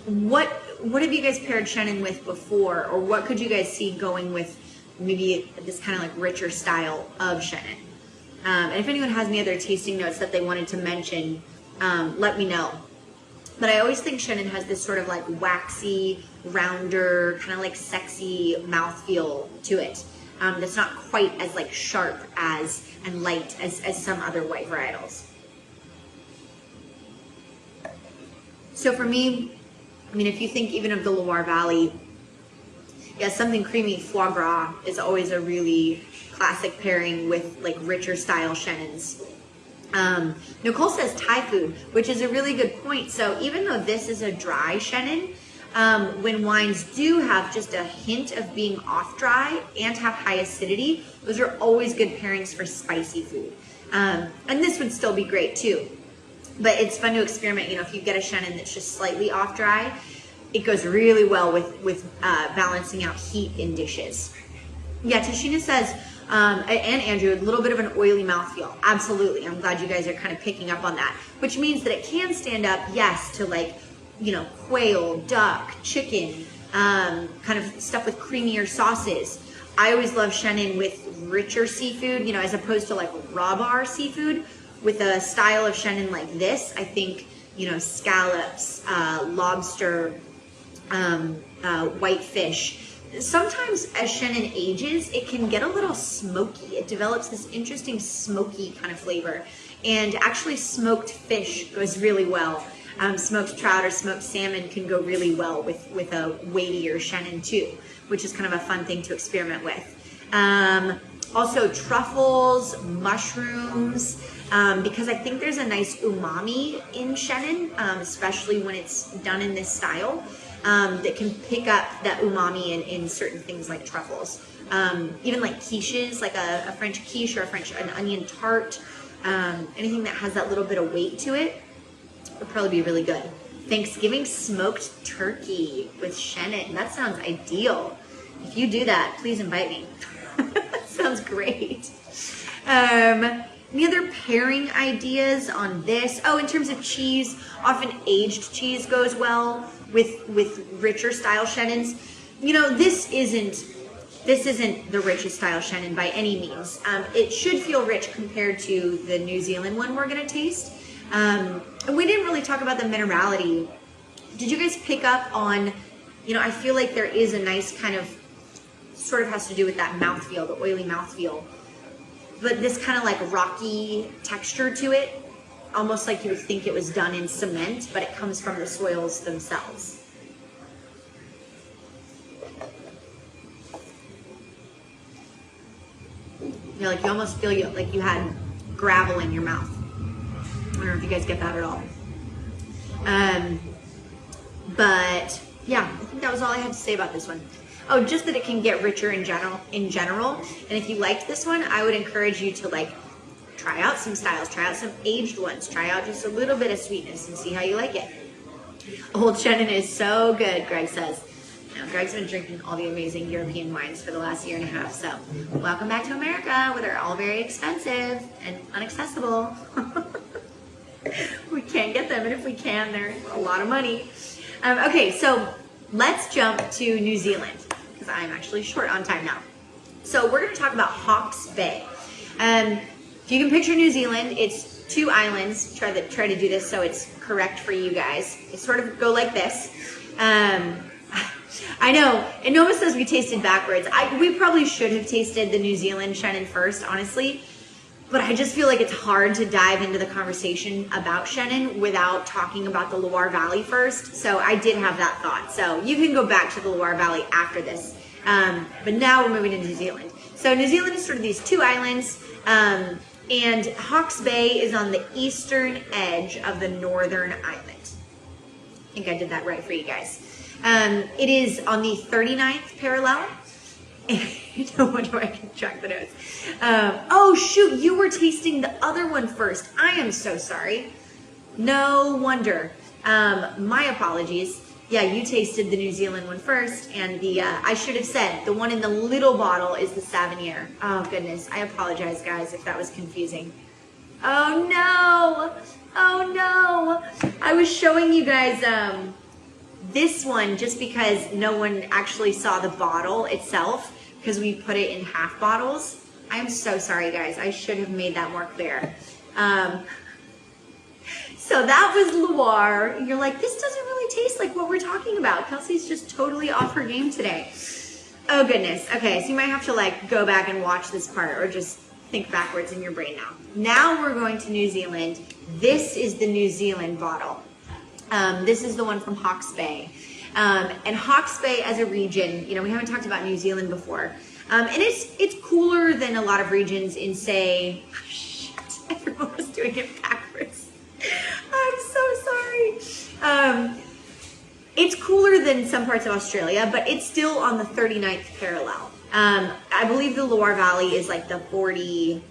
What have you guys paired Chenin with before, or what could you guys see going with maybe this kind of like richer style of Chenin? And if anyone has any other tasting notes that they wanted to mention, let me know. But I always think Chenin has this sort of like waxy, rounder, kind of like sexy mouthfeel to it. That's not quite as like sharp and light as some other white varietals. So for me, I mean, if you think even of the Loire Valley, yeah, something creamy, foie gras is always a really classic pairing with like richer style Chenins. Nicole says Thai food, which is a really good point. So even though this is a dry Chenin, when wines do have just a hint of being off dry and have high acidity, those are always good pairings for spicy food. And this would still be great too. But it's fun to experiment. You know, if you get a Chenin that's just slightly off dry, it goes really well with balancing out heat in dishes. Yeah, Tashina says, and Andrew, a little bit of an oily mouthfeel. Absolutely. I'm glad you guys are kind of picking up on that, which means that it can stand up, yes, to like, you know, quail, duck, chicken, kind of stuff with creamier sauces. I always love Chenin with richer seafood, you know, as opposed to like raw bar seafood. With a style of Chenin like this, I think, you know, scallops, lobster, white fish. Sometimes as Chenin ages, it can get a little smoky. It develops this interesting smoky kind of flavor. And actually smoked fish goes really well. Smoked trout or smoked salmon can go really well with a weightier Chenin too, which is kind of a fun thing to experiment with. Also truffles, mushrooms, because I think there's a nice umami in Chenin, especially when it's done in this style, that can pick up that umami in certain things like truffles. Even like quiches, like a French quiche or an onion tart, anything that has that little bit of weight to it would probably be really good. Thanksgiving smoked turkey with Chenin. That sounds ideal. If you do that, please invite me. That sounds great. Any other pairing ideas on this? Oh, in terms of cheese, often aged cheese goes well with richer style Chenins. You know, this isn't the richest style Chenin by any means. It should feel rich compared to the New Zealand one we're gonna taste. And we didn't really talk about the minerality. Did you guys pick up on, you know, I feel like there is a nice kind of, sort of has to do with that mouthfeel, the oily mouthfeel. But this kind of like rocky texture to it, almost like you would think it was done in cement, but it comes from the soils themselves. You know, like you almost feel like you had gravel in your mouth. I don't know if you guys get that at all. But yeah, I think that was all I had to say about this one. Oh, just that it can get richer in general. And if you liked this one, I would encourage you to like try out some styles, try out some aged ones, try out just a little bit of sweetness and see how you like it. Old Chenin is so good, Greg says. Now, Greg's been drinking all the amazing European wines for the last year and a half, so welcome back to America, where they're all very expensive and inaccessible. We can't get them, and if we can, they're a lot of money. Okay, so let's jump to New Zealand, because I'm actually short on time now. So we're going to talk about Hawke's Bay. If you can picture New Zealand, it's 2 islands. Try to do this so it's correct for you guys. They sort of go like this. I know, and Noma says we tasted backwards. We probably should have tasted the New Zealand Chenin first, honestly. But I just feel like it's hard to dive into the conversation about Chenin without talking about the Loire Valley first. So I did have that thought. So you can go back to the Loire Valley after this. But now we're moving to New Zealand. So New Zealand is sort of these 2 islands. And Hawke's Bay is on the eastern edge of the northern island. I think I did that right for you guys. It is on the 39th parallel. No wonder I can track the notes. Oh shoot, you were tasting the other one first. I am so sorry. No wonder. My apologies. Yeah, you tasted the New Zealand one first, and the I should have said the one in the little bottle is the Savennier. Oh goodness, I apologize, guys, if that was confusing. Oh no! Oh no! I was showing you guys this one just because no one actually saw the bottle itself, because we put it in half bottles. I'm so sorry, guys. I should have made that more clear. So that was Loire. You're like, this doesn't really taste like what we're talking about. Kelsey's just totally off her game today. Oh goodness. Okay, so you might have to like go back and watch this part, or just think backwards in your brain now. Now we're going to New Zealand. This is the New Zealand bottle. This is the one from Hawke's Bay. And Hawke's Bay as a region, you know, we haven't talked about New Zealand before. And it's cooler than a lot of regions in, say, shit, everyone was doing it backwards. I'm so sorry. It's cooler than some parts of Australia, but it's still on the 39th parallel. I believe the Loire Valley is like the 43rd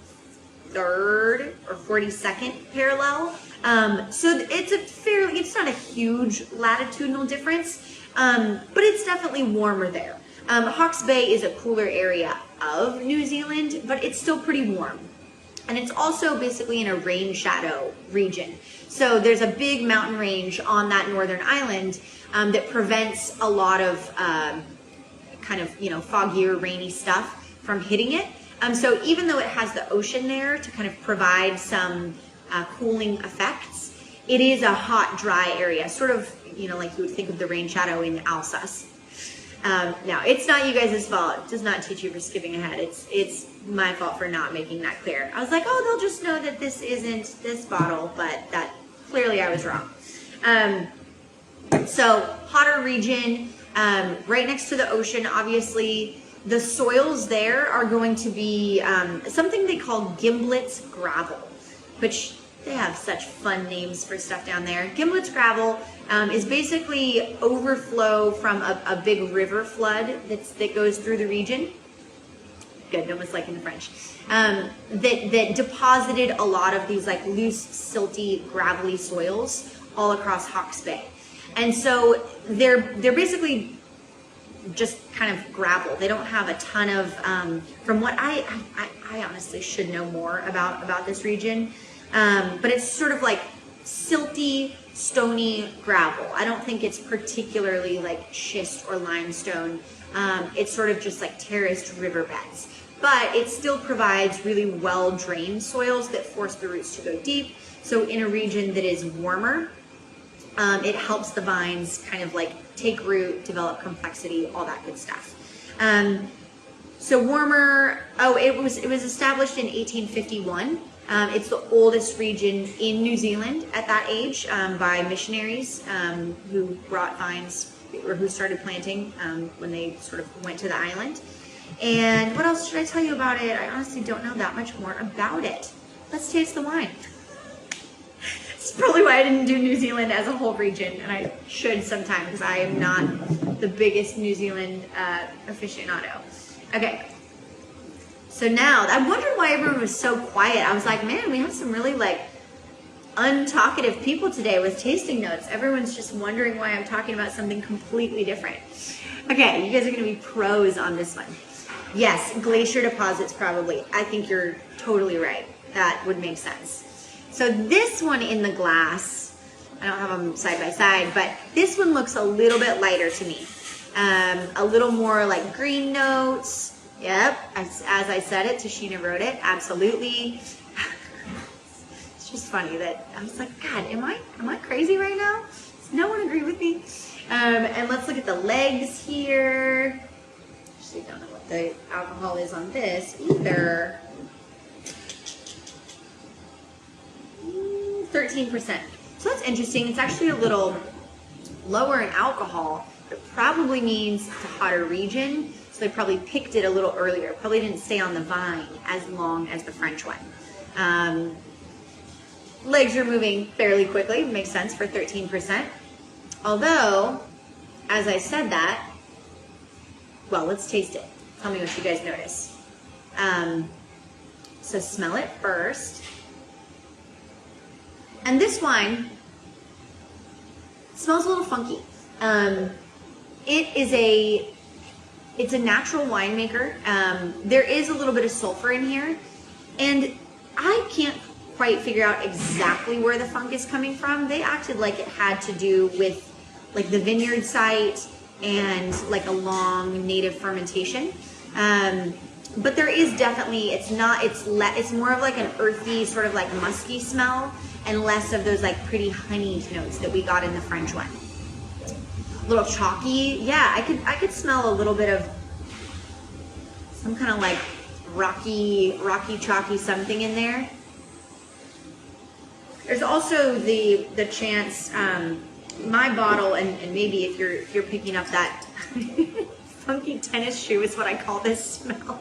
or 42nd parallel. So it's not a huge latitudinal difference, but it's definitely warmer there. Hawke's Bay is a cooler area of New Zealand, but it's still pretty warm. And it's also basically in a rain shadow region. So there's a big mountain range on that northern island that prevents a lot of kind of, you know, foggy or rainy stuff from hitting it. So even though it has the ocean there to kind of provide some cooling effects, it is a hot, dry area, sort of, you know, like you would think of the rain shadow in Alsace. Now, it's not you guys' fault. It does not teach you for skipping ahead. It's my fault for not making that clear. I was like, oh, they'll just know that this isn't this bottle, but that clearly I was wrong. So hotter region, right next to the ocean, obviously. The soils there are going to be something they call Gimlet's gravel, which they have such fun names for stuff down there. Gimlet's gravel is basically overflow from a big river flood that goes through the region. Good, almost like in the French. That deposited a lot of these like loose, silty, gravelly soils all across Hawke's Bay. And so they're basically just kind of gravel. They don't have a ton of, from what I I honestly should know more about this region. But it's sort of like silty, stony gravel. I don't think it's particularly like schist or limestone. It's sort of just like terraced riverbeds. But it still provides really well-drained soils that force the roots to go deep. So in a region that is warmer, it helps the vines kind of like take root, develop complexity, all that good stuff. So warmer, it was established in 1851. It's the oldest region in New Zealand at that age by missionaries who brought vines or who started planting when they sort of went to the island. And what else should I tell you about it? I honestly don't know that much more about it. Let's taste the wine. It's probably why I didn't do New Zealand as a whole region, and I should sometime because I am not the biggest New Zealand aficionado. Okay. So now, I wondered why everyone was so quiet. I was like, man, we have some really like untalkative people today with tasting notes. Everyone's just wondering why I'm talking about something completely different. Okay, you guys are gonna be pros on this one. Yes, glacier deposits probably. I think you're totally right. That would make sense. So this one in the glass, I don't have them side by side, but this one looks a little bit lighter to me. A little more like green notes. Yep, as I said it, Tashina wrote it, absolutely. It's just funny that I was like, God, am I crazy right now? Does no one agree with me? And let's look at the legs here. Actually, don't know what the alcohol is on this either. 13%. So that's interesting. It's actually a little lower in alcohol. It probably means it's a hotter region. So they probably picked it a little earlier. Probably didn't stay on the vine as long as the French one. Legs are moving fairly quickly. Makes sense for 13%. Although, as I said that, well, let's taste it. Tell me what you guys notice. So smell it first. And this wine smells a little funky. It's a natural winemaker. There is a little bit of sulfur in here, and I can't quite figure out exactly where the funk is coming from. They acted like it had to do with like the vineyard site and like a long native fermentation. But there is definitely, it's more of like an earthy, sort of like musky smell, and less of those like pretty honeyed notes that we got in the French one. A little chalky. Yeah, I could smell a little bit of some kind of like rocky chalky something in there. There's also the chance, my bottle, and maybe if you're picking up that funky tennis shoe is what I call this smell.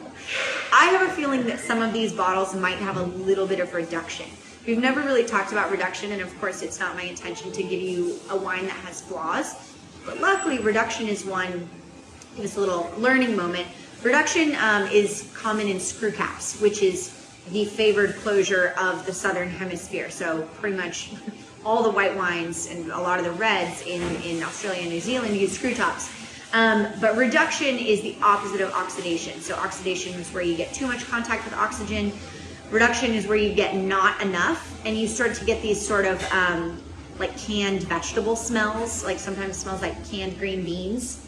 I have a feeling that some of these bottles might have a little bit of reduction. We've never really talked about reduction, and of course it's not my intention to give you a wine that has flaws, but luckily reduction is one. Give us a little learning moment. Reduction is common in screw caps, which is the favored closure of the southern hemisphere. So pretty much all the white wines and a lot of the reds in Australia and New Zealand use screw tops. But reduction is the opposite of oxidation. So oxidation is where you get too much contact with oxygen. Reduction is where you get not enough, and you start to get these sort of like canned vegetable smells, like sometimes smells like canned green beans.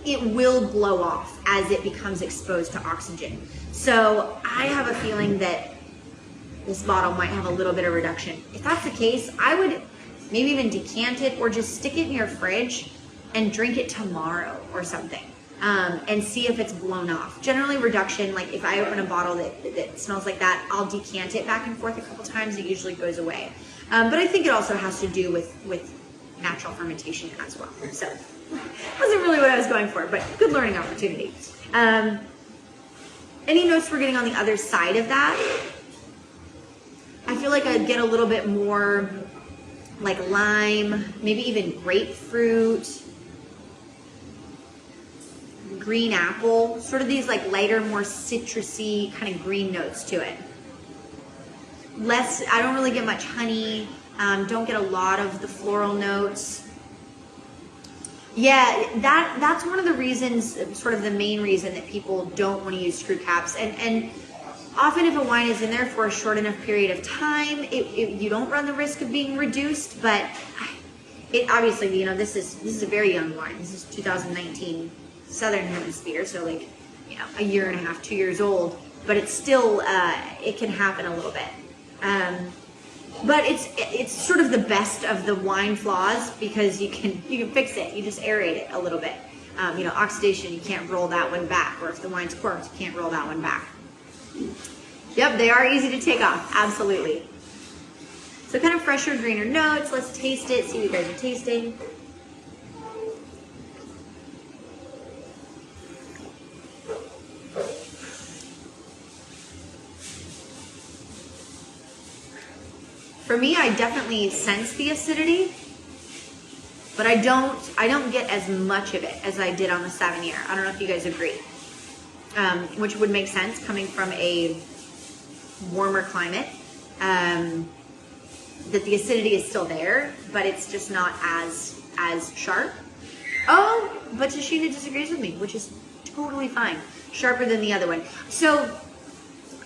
It will blow off as it becomes exposed to oxygen. So I have a feeling that this bottle might have a little bit of reduction. If that's the case, I would maybe even decant it or just stick it in your fridge and drink it tomorrow or something. And see if it's blown off. Generally reduction, like if I open a bottle that smells like that, I'll decant it back and forth a couple times. It usually goes away. But I think it also has to do with natural fermentation as well. So wasn't really what I was going for, but good learning opportunity. Any notes we're getting on the other side of that? I feel like I'd get a little bit more like lime, maybe even grapefruit, green apple, sort of these like lighter, more citrusy kind of green notes to it. I don't really get much honey, don't get a lot of the floral notes. Yeah, that's one of the reasons, sort of the main reason that people don't want to use screw caps. And Often if a wine is in there for a short enough period of time, you don't run the risk of being reduced, but it obviously, you know, this is a very young wine. This is 2019 Southern Hemisphere, so like, you know, a year and a half, 2 years old, but it's still, it can happen a little bit. But it's sort of the best of the wine flaws because you can fix it. You just aerate it a little bit. You know, oxidation, you can't roll that one back, or if the wine's corked, you can't roll that one back. Yep, they are easy to take off, absolutely. So kind of fresher, greener notes. Let's taste it, see what you guys are tasting. For me, I definitely sense the acidity, but I don't get as much of it as I did on the Sauvignon. I don't know if you guys agree, which would make sense coming from a warmer climate, that the acidity is still there, but it's just not as sharp. Oh, but Tashina disagrees with me, which is totally fine. Sharper than the other one. So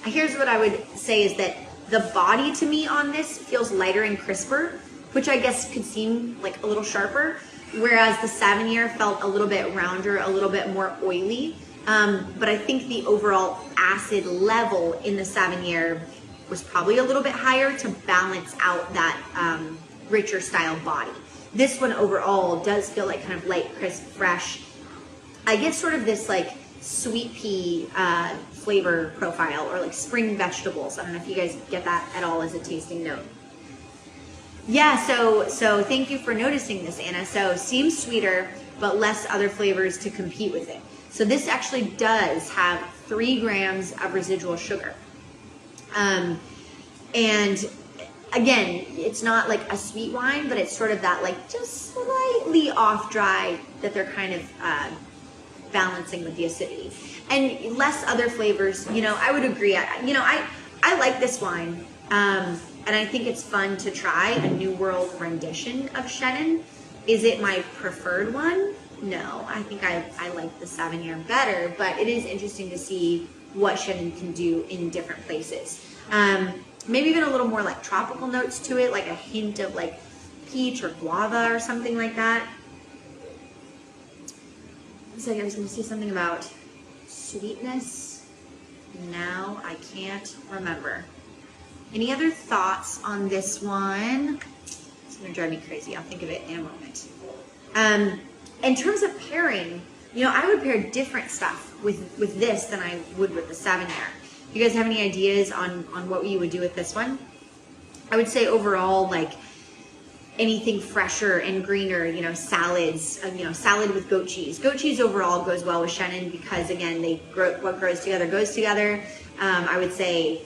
here's what I would say is that the body to me on this feels lighter and crisper, which I guess could seem like a little sharper, whereas the Sauvignon felt a little bit rounder, a little bit more oily. But I think the overall acid level in the Sauvignon was probably a little bit higher to balance out that richer style body. This one overall does feel like kind of light, crisp, fresh. I get sort of this like sweet pea flavor profile, or like spring vegetables. I don't know if you guys get that at all as a tasting note. Yeah, so thank you for noticing this, Anna. So seems sweeter, but less other flavors to compete with it. So this actually does have 3 grams of residual sugar. And again, it's not like a sweet wine, but it's sort of that like just slightly off dry that they're kind of balancing with the acidity. And less other flavors, you know, I would agree. I like this wine. And I think it's fun to try a New World rendition of Chenin. Is it my preferred one? No, I think I like the Sauvignon better, but it is interesting to see what Chenin can do in different places. Maybe even a little more like tropical notes to it, like a hint of like peach or guava or something like that. It's like I was going to say something about sweetness. Now I can't remember. Any other thoughts on this one? It's going to drive me crazy. I'll think of it in a moment. In terms of pairing, you know, I would pair different stuff with this than I would with the Sauvignon. You guys have any ideas on what you would do with this one? I would say overall, like anything fresher and greener, you know, salads, you know, salad with goat cheese. Goat cheese overall goes well with Chenin because, again, what grows together goes together. I would say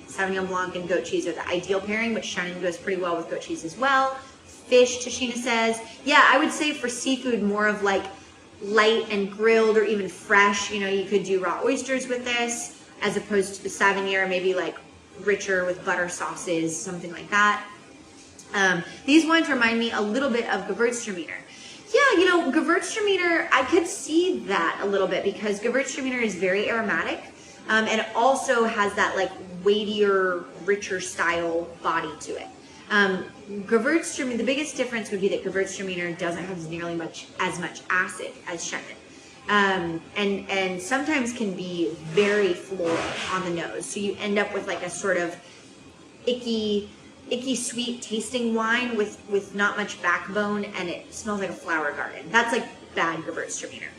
Sauvignon Blanc and goat cheese are the ideal pairing, but Chenin goes pretty well with goat cheese as well. Fish, Tashina says. Yeah, I would say for seafood, more of like light and grilled or even fresh. You know, you could do raw oysters with this as opposed to the Sauvignon, maybe like richer with butter sauces, something like that. These wines remind me a little bit of Gewürztraminer. Yeah, you know, Gewürztraminer, I could see that a little bit because Gewürztraminer is very aromatic, and it also has that like weightier, richer style body to it. Gewürztraminer, the biggest difference would be that Gewürztraminer doesn't have nearly as much acid as Chenin. And sometimes can be very floral on the nose. So you end up with like a sort of icky sweet tasting wine with not much backbone, and it smells like a flower garden. That's like bad Gewürztraminer.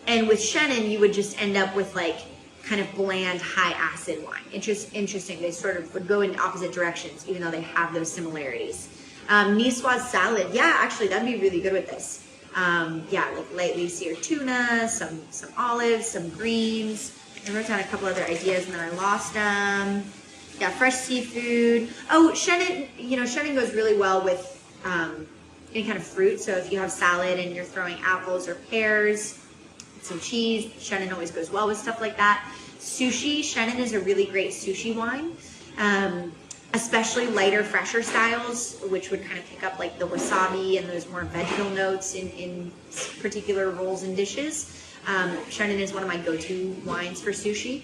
And with Chenin, you would just end up with like kind of bland, high acid wine. Interesting. They sort of would go in opposite directions, even though they have those similarities. Niçoise salad. Yeah, actually, that'd be really good with this. Yeah, like lightly seared tuna, some olives, some greens. I wrote down a couple other ideas and then I lost them. Yeah, fresh seafood. Oh, Chenin, you know, Chenin goes really well with any kind of fruit. So if you have salad and you're throwing apples or pears, some cheese, Chenin always goes well with stuff like that. Sushi, Chenin is a really great sushi wine. Especially lighter, fresher styles, which would kind of pick up like the wasabi and those more vegetal notes in particular rolls and dishes. Chenin is one of my go-to wines for sushi.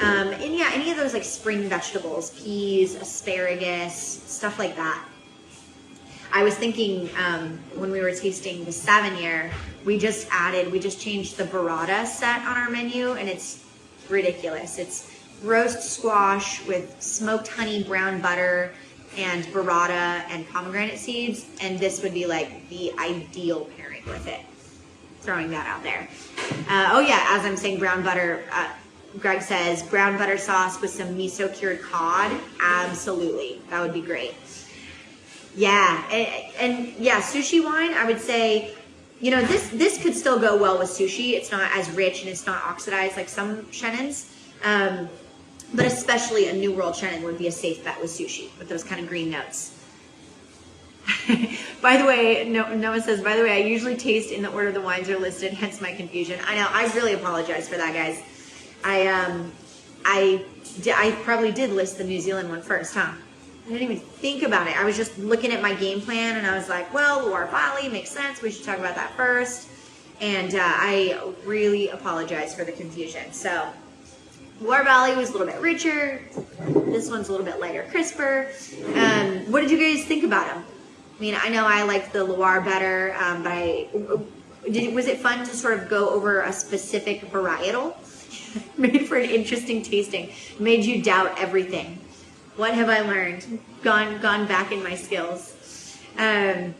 And yeah, any of those like spring vegetables, peas, asparagus, stuff like that. I was thinking when we were tasting the Savennier, we just changed the burrata set on our menu, and it's ridiculous. It's roast squash with smoked honey, brown butter, and burrata and pomegranate seeds, and this would be like the ideal pairing with it. Throwing that out there. Oh yeah, as I'm saying brown butter, Greg says brown butter sauce with some miso cured cod. Absolutely, that would be great. Yeah, and yeah, sushi wine, I would say, you know, this could still go well with sushi. It's not as rich and it's not oxidized like some Chenins. But especially a New World Chenin would be a safe bet with sushi with those kind of green notes. By the way, Noah says, by the way, I usually taste in the order the wines are listed, hence my confusion. I know, I really apologize for that, guys. I probably did list the New Zealand one first, huh? I didn't even think about it. I was just looking at my game plan and I was like, well, Loire Valley makes sense. We should talk about that first. And I really apologize for the confusion. So Loire Valley was a little bit richer. This one's a little bit lighter, crisper. What did you guys think about them? I mean, I know I liked the Loire better, but was it fun to sort of go over a specific varietal? Made for an interesting tasting. Made you doubt everything. What have I learned? Gone back in my skills. Yeah,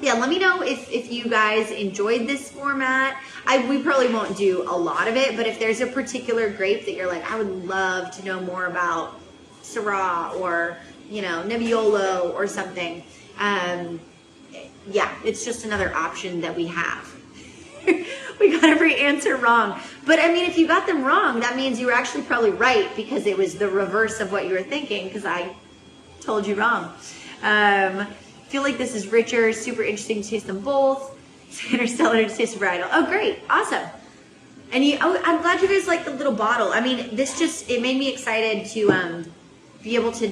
let me know if you guys enjoyed this format. We probably won't do a lot of it, but if there's a particular grape that you're like, I would love to know more about Syrah or, you know, Nebbiolo or something. Yeah, it's just another option that we have. We got every answer wrong. But I mean, if you got them wrong, that means you were actually probably right because it was the reverse of what you were thinking because I told you wrong. Feel like this is richer, super interesting to taste them both. It's interstellar to taste varietal. Oh, great. Awesome. And I'm glad you guys like the little bottle. I mean, it made me excited to be able to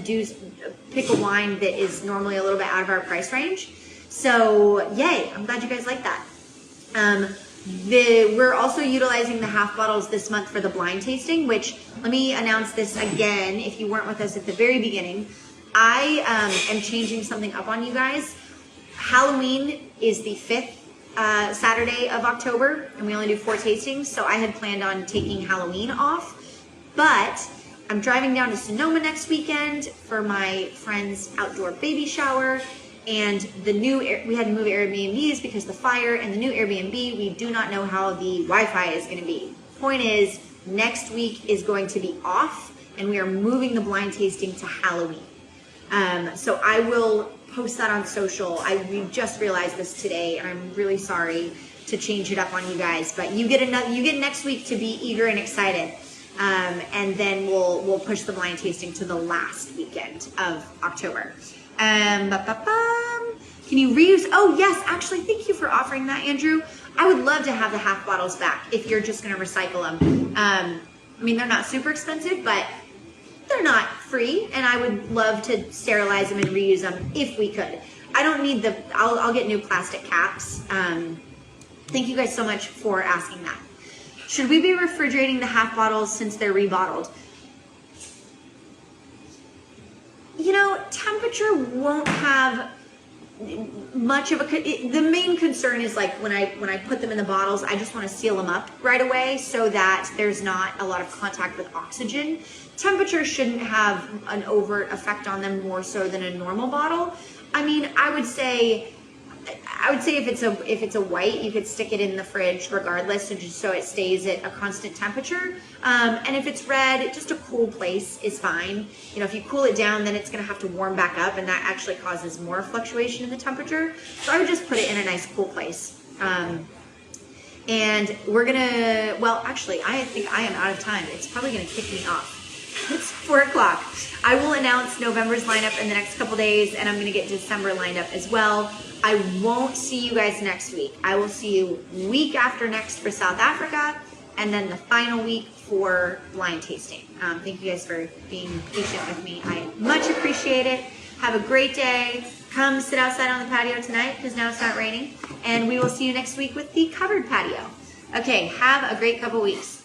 pick a wine that is normally a little bit out of our price range. So yay, I'm glad you guys like that. We're also utilizing the half bottles this month for the blind tasting, which, let me announce this again if you weren't with us at the very beginning. I am changing something up on you guys. Halloween is the 5th Saturday of October, and we only do 4 tastings, so I had planned on taking Halloween off, but I'm driving down to Sonoma next weekend for my friend's outdoor baby shower, and we had to move Airbnbs because the fire, and the new Airbnb, we do not know how the Wi-Fi is going to be. Point is, next week is going to be off, and we are moving the blind tasting to Halloween. So I will post that on social. We just realized this today, and I'm really sorry to change it up on you guys, but you get next week to be eager and excited. And then we'll push the blind tasting to the last weekend of October. Can you reuse? Oh yes, actually, thank you for offering that, Andrew. I would love to have the half bottles back if you're just going to recycle them. I mean, they're not super expensive, but they're not free, and I would love to sterilize them and reuse them if we could. I don't need I'll get new plastic caps. Thank you guys so much for asking that. Should we be refrigerating the half bottles since they're rebottled? You know, temperature won't have much of the main concern is like when I put them in the bottles, I just want to seal them up right away so that there's not a lot of contact with oxygen. Temperature shouldn't have an overt effect on them more so than a normal bottle. I mean, I would say if it's a white, you could stick it in the fridge regardless, so just so it stays at a constant temperature. And if it's red, just a cool place is fine. You know, if you cool it down, then it's going to have to warm back up, and that actually causes more fluctuation in the temperature. So I would just put it in a nice cool place. And we're gonna, well, actually, I think I am out of time. It's probably going to kick me off. It's 4 o'clock. I will announce November's lineup in the next couple days, and I'm going to get December lined up as well. I won't see you guys next week. I will see you week after next for South Africa, and then the final week for blind tasting. Thank you guys for being patient with me. I much appreciate it. Have a great day. Come sit outside on the patio tonight because now it's not raining, and we will see you next week with the covered patio. Okay, have a great couple weeks.